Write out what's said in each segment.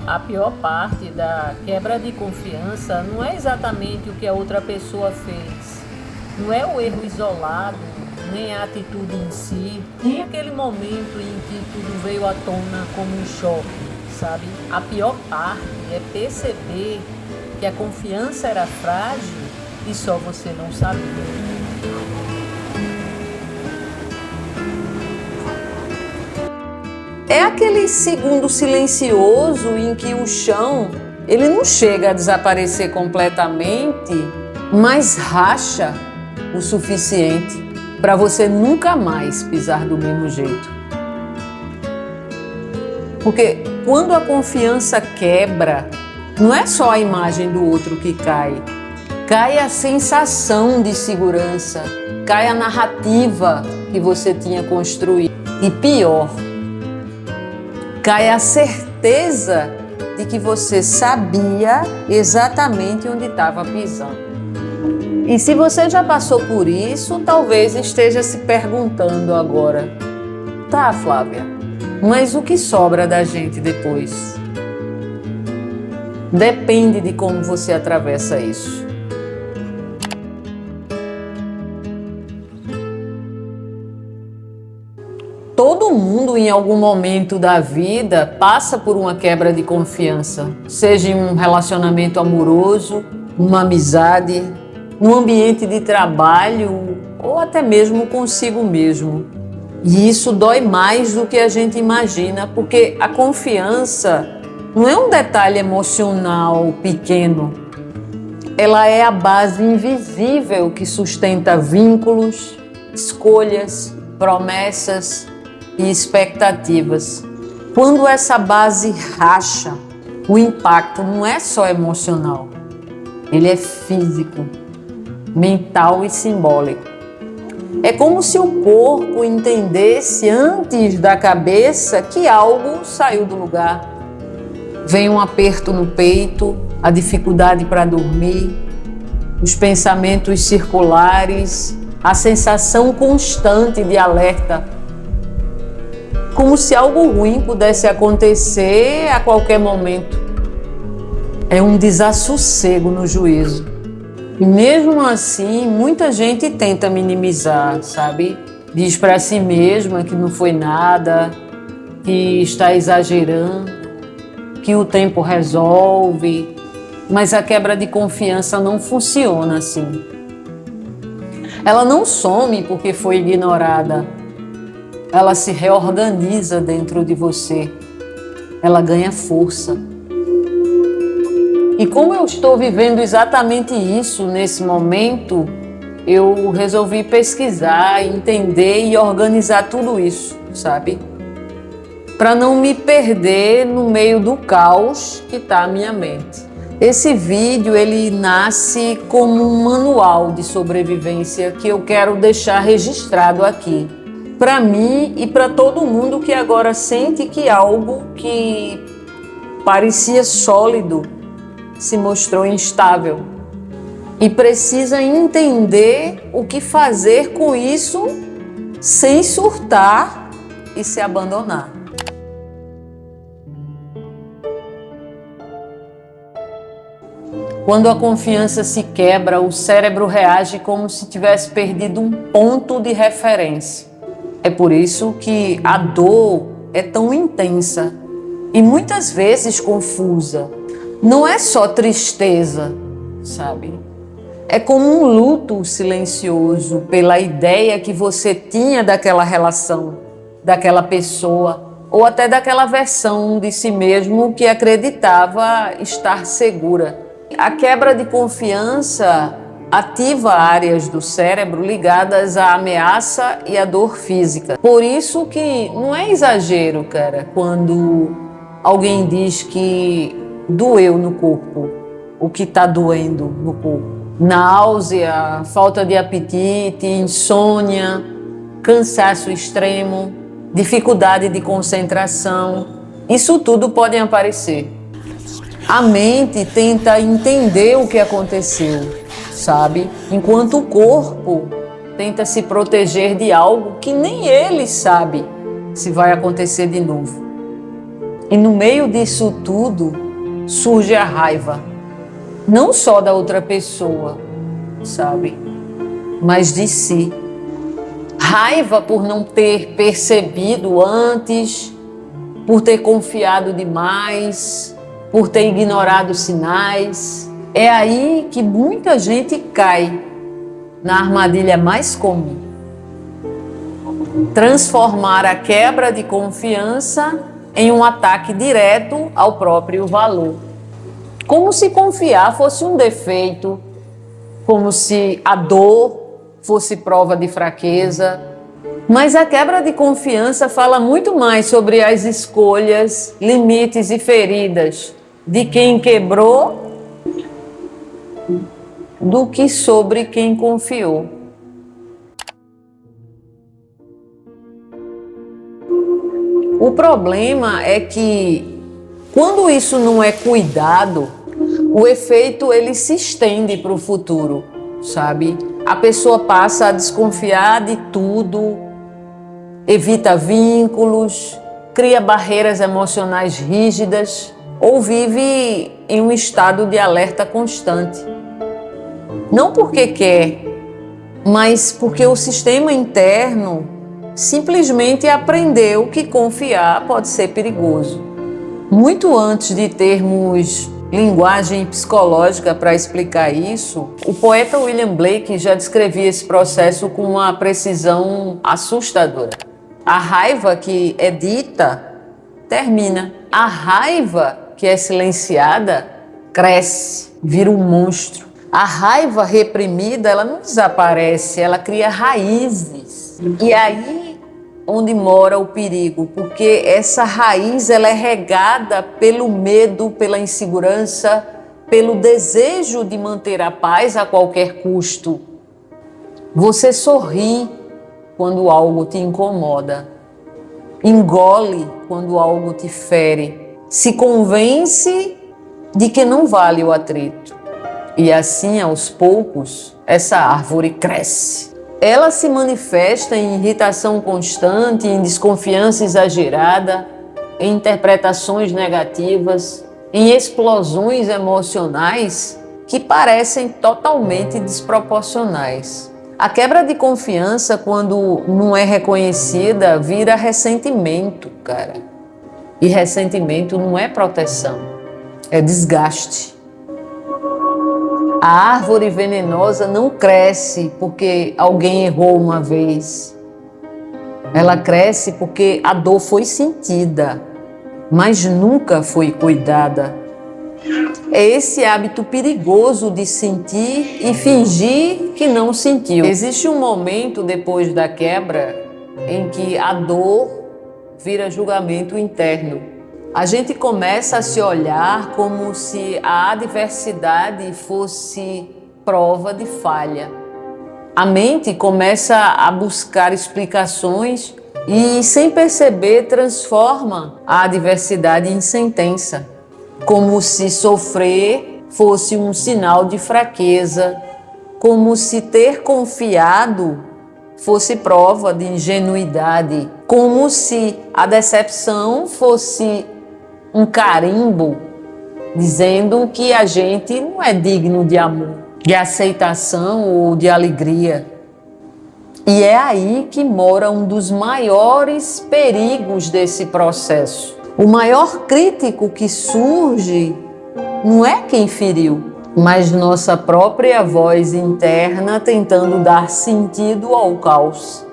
A pior parte da quebra de confiança não é exatamente o que a outra pessoa fez. Não é o erro isolado, nem a atitude em si, nem aquele momento em que tudo veio à tona como um choque, sabe? A pior parte é perceber que a confiança era frágil e só você não sabia. É aquele segundo silencioso em que o chão, ele não chega a desaparecer completamente, mas racha o suficiente para você nunca mais pisar do mesmo jeito. Porque quando a confiança quebra, não é só a imagem do outro que cai, cai a sensação de segurança, cai a narrativa que você tinha construído. E pior, cai a certeza de que você sabia exatamente onde estava pisando. E se você já passou por isso, talvez esteja se perguntando agora: tá, Flávia, mas o que sobra da gente depois? Depende de como você atravessa isso. Todo mundo, em algum momento da vida, passa por uma quebra de confiança, seja em um relacionamento amoroso, uma amizade, no ambiente de trabalho ou até mesmo consigo mesmo. E isso dói mais do que a gente imagina, porque a confiança não é um detalhe emocional pequeno. Ela é a base invisível que sustenta vínculos, escolhas, promessas e expectativas. Quando essa base racha, o impacto não é só emocional, ele é físico, mental e simbólico. É como se o corpo entendesse antes da cabeça que algo saiu do lugar. Vem um aperto no peito, a dificuldade para dormir, os pensamentos circulares, a sensação constante de alerta, como se algo ruim pudesse acontecer a qualquer momento. É um desassossego no juízo. E mesmo assim, muita gente tenta minimizar, sabe? Diz para si mesma que não foi nada, que está exagerando, que o tempo resolve. Mas a quebra de confiança não funciona assim. Ela não some porque foi ignorada. Ela se reorganiza dentro de você. Ela ganha força. E como eu estou vivendo exatamente isso nesse momento, eu resolvi pesquisar, entender e organizar tudo isso, sabe? Para não me perder no meio do caos que está a minha mente. Esse vídeo, ele nasce como um manual de sobrevivência que eu quero deixar registrado aqui. Para mim e para todo mundo que agora sente que algo que parecia sólido se mostrou instável e precisa entender o que fazer com isso sem surtar e se abandonar. Quando a confiança se quebra, o cérebro reage como se tivesse perdido um ponto de referência. É por isso que a dor é tão intensa e muitas vezes confusa. Não é só tristeza, sabe? É como um luto silencioso pela ideia que você tinha daquela relação, daquela pessoa, ou até daquela versão de si mesmo que acreditava estar segura. A quebra de confiança ativa áreas do cérebro ligadas à ameaça e à dor física. Por isso que não é exagero, cara, quando alguém diz que doeu no corpo, o que está doendo no corpo. Náusea, falta de apetite, insônia, cansaço extremo, dificuldade de concentração. Isso tudo pode aparecer. A mente tenta entender o que aconteceu, sabe? Enquanto o corpo tenta se proteger de algo que nem ele sabe se vai acontecer de novo. E no meio disso tudo surge a raiva, não só da outra pessoa, sabe, mas de si. Raiva por não ter percebido antes, por ter confiado demais, por ter ignorado sinais. É aí que muita gente cai na armadilha mais comum. Transformar a quebra de confiança em um ataque direto ao próprio valor. Como se confiar fosse um defeito, como se a dor fosse prova de fraqueza. Mas a quebra de confiança fala muito mais sobre as escolhas, limites e feridas de quem quebrou do que sobre quem confiou. O problema é que quando isso não é cuidado, o efeito ele se estende para o futuro, sabe? A pessoa passa a desconfiar de tudo, evita vínculos, cria barreiras emocionais rígidas ou vive em um estado de alerta constante. Não porque quer, mas porque o sistema interno simplesmente aprendeu que confiar pode ser perigoso. Muito antes de termos linguagem psicológica para explicar isso, o poeta William Blake já descrevia esse processo com uma precisão assustadora. A raiva que é dita termina. A raiva que é silenciada cresce, vira um monstro. A raiva reprimida, ela não desaparece, ela cria raízes. E aí onde mora o perigo, porque essa raiz ela é regada pelo medo, pela insegurança, pelo desejo de manter a paz a qualquer custo. Você sorri quando algo te incomoda, engole quando algo te fere, se convence de que não vale o atrito. E assim, aos poucos, essa árvore cresce. Ela se manifesta em irritação constante, em desconfiança exagerada, em interpretações negativas, em explosões emocionais que parecem totalmente desproporcionais. A quebra de confiança, quando não é reconhecida, vira ressentimento, cara. E ressentimento não é proteção, é desgaste. A árvore venenosa não cresce porque alguém errou uma vez. Ela cresce porque a dor foi sentida, mas nunca foi cuidada. É esse hábito perigoso de sentir e fingir que não sentiu. Existe um momento depois da quebra em que a dor vira julgamento interno. A gente começa a se olhar como se a adversidade fosse prova de falha. A mente começa a buscar explicações e, sem perceber, transforma a adversidade em sentença, como se sofrer fosse um sinal de fraqueza, como se ter confiado fosse prova de ingenuidade, como se a decepção fosse um carimbo dizendo que a gente não é digno de amor, de aceitação ou de alegria. E é aí que mora um dos maiores perigos desse processo. O maior crítico que surge não é quem feriu, mas nossa própria voz interna tentando dar sentido ao caos.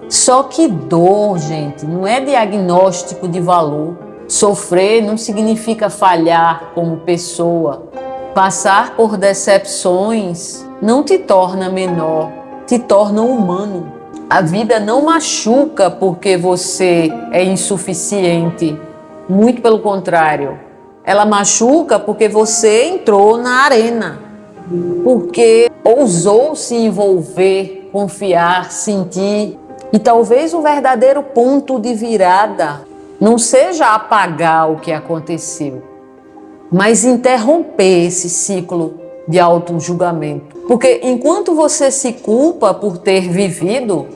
Só que dor, gente, não é diagnóstico de valor. Sofrer não significa falhar como pessoa. Passar por decepções não te torna menor, te torna humano. A vida não machuca porque você é insuficiente. Muito pelo contrário. Ela machuca porque você entrou na arena, porque ousou se envolver, confiar, sentir. E talvez o verdadeiro ponto de virada não seja apagar o que aconteceu, mas interromper esse ciclo de auto-julgamento. Porque enquanto você se culpa por ter vivido,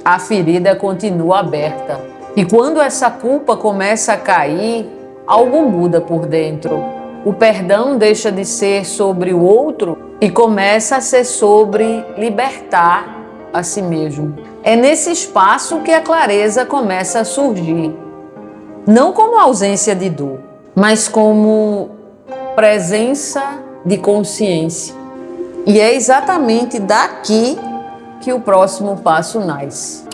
a ferida continua aberta. E quando essa culpa começa a cair, algo muda por dentro. O perdão deixa de ser sobre o outro e começa a ser sobre libertar a si mesmo. É nesse espaço que a clareza começa a surgir. Não como ausência de dor, mas como presença de consciência. E é exatamente daqui que o próximo passo nasce.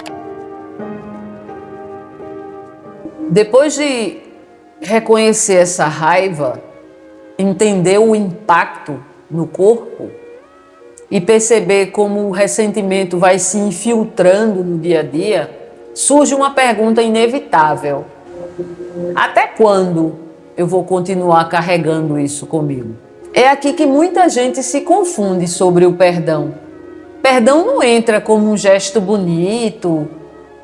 Depois de reconhecer essa raiva, entender o impacto no corpo e perceber como o ressentimento vai se infiltrando no dia a dia, surge uma pergunta inevitável: até quando eu vou continuar carregando isso comigo? É aqui que muita gente se confunde sobre o perdão. Perdão não entra como um gesto bonito,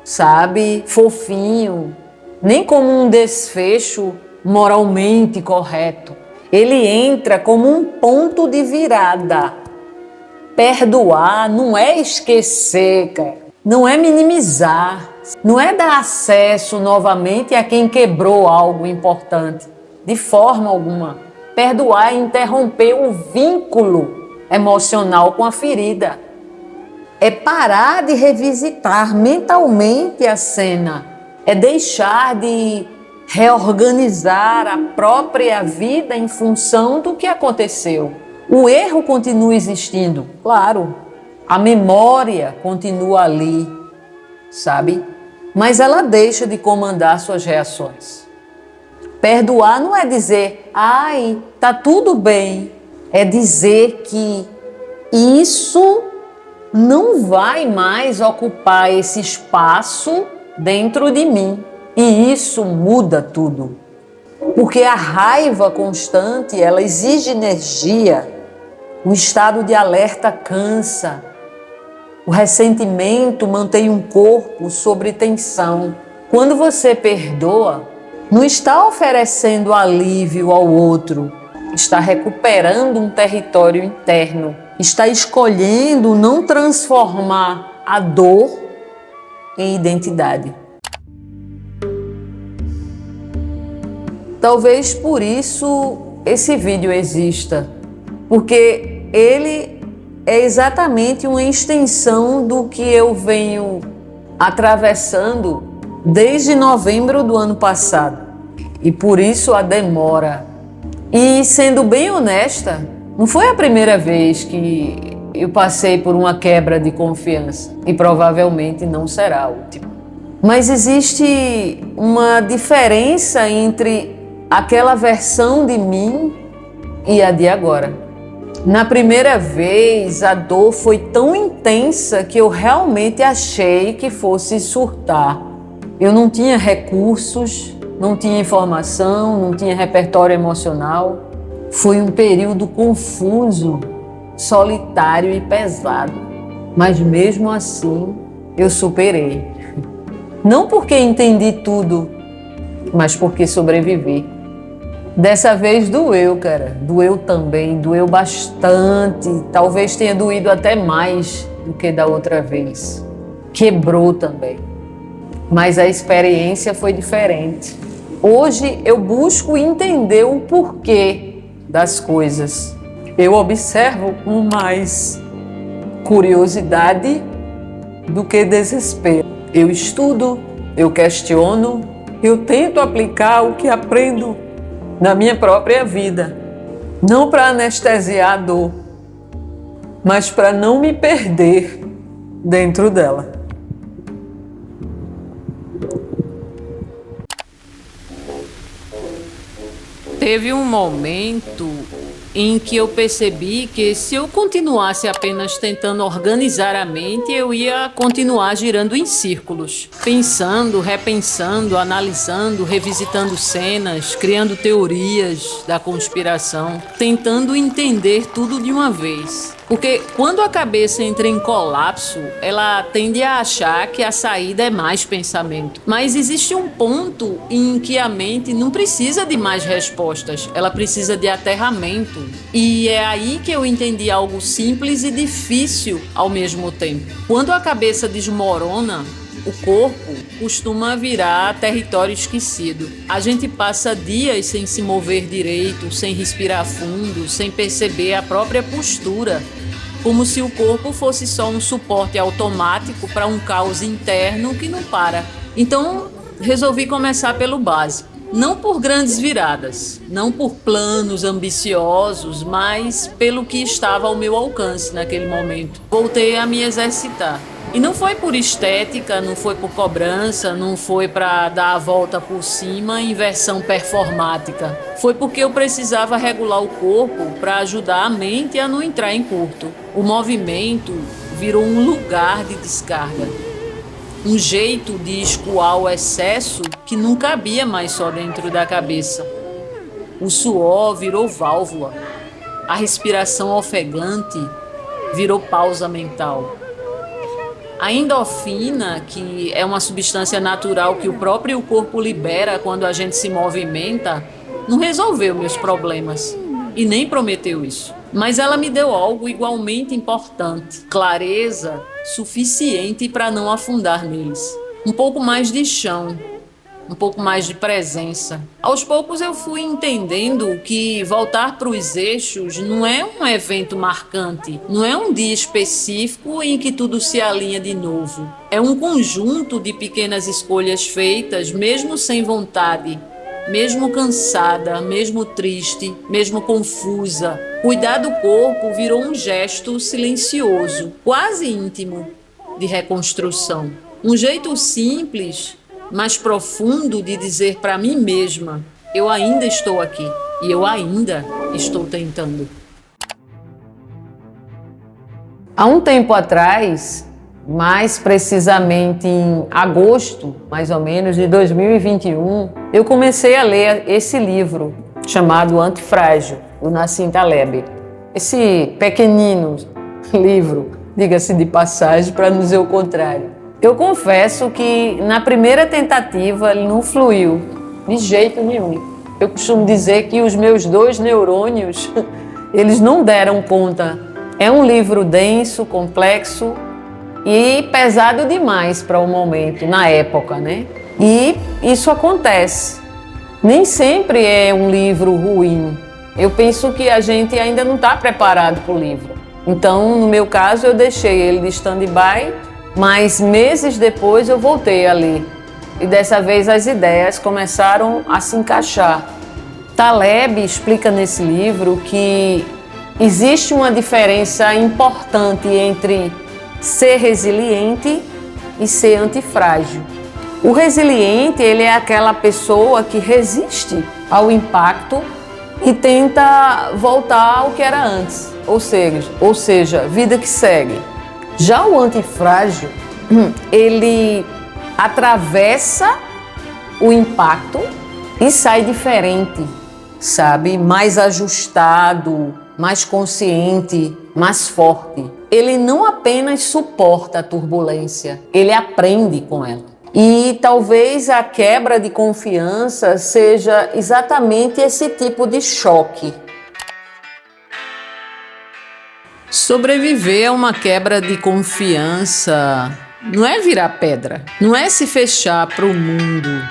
sabe, fofinho, nem como um desfecho moralmente correto. Ele entra como um ponto de virada. Perdoar não é esquecer, cara. Não é minimizar. Não é dar acesso novamente a quem quebrou algo importante. De forma alguma. Perdoar é interromper o vínculo emocional com a ferida. É parar de revisitar mentalmente a cena. É deixar de reorganizar a própria vida em função do que aconteceu. O erro continua existindo, claro. A memória continua ali, sabe? Mas ela deixa de comandar suas reações. Perdoar não é dizer, ai, tá tudo bem. É dizer que isso não vai mais ocupar esse espaço dentro de mim. E isso muda tudo. Porque a raiva constante, ela exige energia. O estado de alerta cansa. O ressentimento mantém um corpo sob tensão. Quando você perdoa, não está oferecendo alívio ao outro. Está recuperando um território interno. Está escolhendo não transformar a dor em identidade. Talvez por isso esse vídeo exista, porque ele é exatamente uma extensão do que eu venho atravessando desde novembro do ano passado. E por isso a demora. E sendo bem honesta, não foi a primeira vez que eu passei por uma quebra de confiança e provavelmente não será a última. Mas existe uma diferença entre aquela versão de mim e a de agora. Na primeira vez, a dor foi tão intensa que eu realmente achei que fosse surtar. Eu não tinha recursos, não tinha informação, não tinha repertório emocional. Foi um período confuso, solitário e pesado. Mas mesmo assim, eu superei. Não porque entendi tudo, mas porque sobrevivi. Dessa vez doeu, cara. Doeu também, doeu bastante. Talvez tenha doído até mais do que da outra vez. Quebrou também. Mas a experiência foi diferente. Hoje eu busco entender o porquê das coisas. Eu observo com mais curiosidade do que desespero. Eu estudo, eu questiono, eu tento aplicar o que aprendo na minha própria vida. Não para anestesiar a dor, mas para não me perder dentro dela. Teve um momento em que eu percebi que se eu continuasse apenas tentando organizar a mente, eu ia continuar girando em círculos, pensando, repensando, analisando, revisitando cenas, criando teorias da conspiração, tentando entender tudo de uma vez. Porque quando a cabeça entra em colapso, ela tende a achar que a saída é mais pensamento. Mas existe um ponto em que a mente não precisa de mais respostas, ela precisa de aterramento. E é aí que eu entendi algo simples e difícil ao mesmo tempo. Quando a cabeça desmorona, O corpo costuma virar território esquecido. A gente passa dias sem se mover direito, sem respirar fundo, sem perceber a própria postura, como se o corpo fosse só um suporte automático para um caos interno que não para. Então, resolvi começar pelo básico. Não por grandes viradas, não por planos ambiciosos, mas pelo que estava ao meu alcance naquele momento. Voltei a me exercitar. E não foi por estética, não foi por cobrança, não foi para dar a volta por cima em versão performática. Foi porque eu precisava regular o corpo para ajudar a mente a não entrar em curto. O movimento virou um lugar de descarga. Um jeito de escoar o excesso que não cabia mais só dentro da cabeça. O suor virou válvula. A respiração ofegante virou pausa mental. A endorfina, que é uma substância natural que o próprio corpo libera quando a gente se movimenta, não resolveu meus problemas e nem prometeu isso. Mas ela me deu algo igualmente importante: clareza suficiente para não afundar neles. Um pouco mais de chão, um pouco mais de presença. Aos poucos eu fui entendendo que voltar para os eixos não é um evento marcante, não é um dia específico em que tudo se alinha de novo. É um conjunto de pequenas escolhas feitas, mesmo sem vontade, mesmo cansada, mesmo triste, mesmo confusa. Cuidar do corpo virou um gesto silencioso, quase íntimo, de reconstrução. Um jeito simples, mas profundo de dizer para mim mesma: eu ainda estou aqui e eu ainda estou tentando. Há um tempo atrás, mais precisamente em agosto, mais ou menos, de 2021, eu comecei a ler esse livro chamado Antifrágil, do Nassim Taleb. Esse pequenino livro, diga-se de passagem, para não dizer o contrário. Eu confesso que na primeira tentativa ele não fluiu de jeito nenhum. Eu costumo dizer que os meus 2 neurônios, eles não deram conta. É um livro denso, complexo e pesado demais para o momento, na época, né? E isso acontece. Nem sempre é um livro ruim. Eu penso que a gente ainda não está preparado para o livro. Então, no meu caso, eu deixei ele de stand-by, mas meses depois eu voltei a ler. E dessa vez as ideias começaram a se encaixar. Taleb explica nesse livro que existe uma diferença importante entre ser resiliente e ser antifrágil. O resiliente, ele é aquela pessoa que resiste ao impacto e tenta voltar ao que era antes, ou seja, vida que segue. Já o antifrágil, ele atravessa o impacto e sai diferente, sabe? Mais ajustado, mais consciente, mais forte. Ele não apenas suporta a turbulência, ele aprende com ela. E talvez a quebra de confiança seja exatamente esse tipo de choque. Sobreviver a uma quebra de confiança não é virar pedra, não é se fechar para o mundo,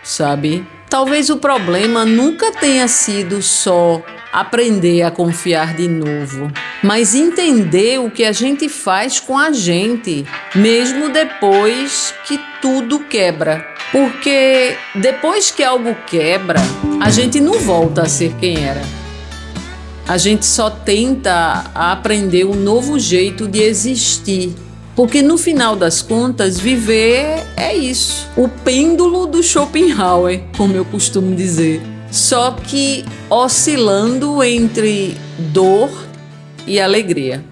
sabe? Talvez o problema nunca tenha sido só aprender a confiar de novo, mas entender o que a gente faz com a gente, mesmo depois que tudo quebra. Porque depois que algo quebra, a gente não volta a ser quem era. A gente só tenta aprender um novo jeito de existir. Porque no final das contas, viver é isso. O pêndulo do Schopenhauer, como eu costumo dizer. Só que oscilando entre dor e alegria.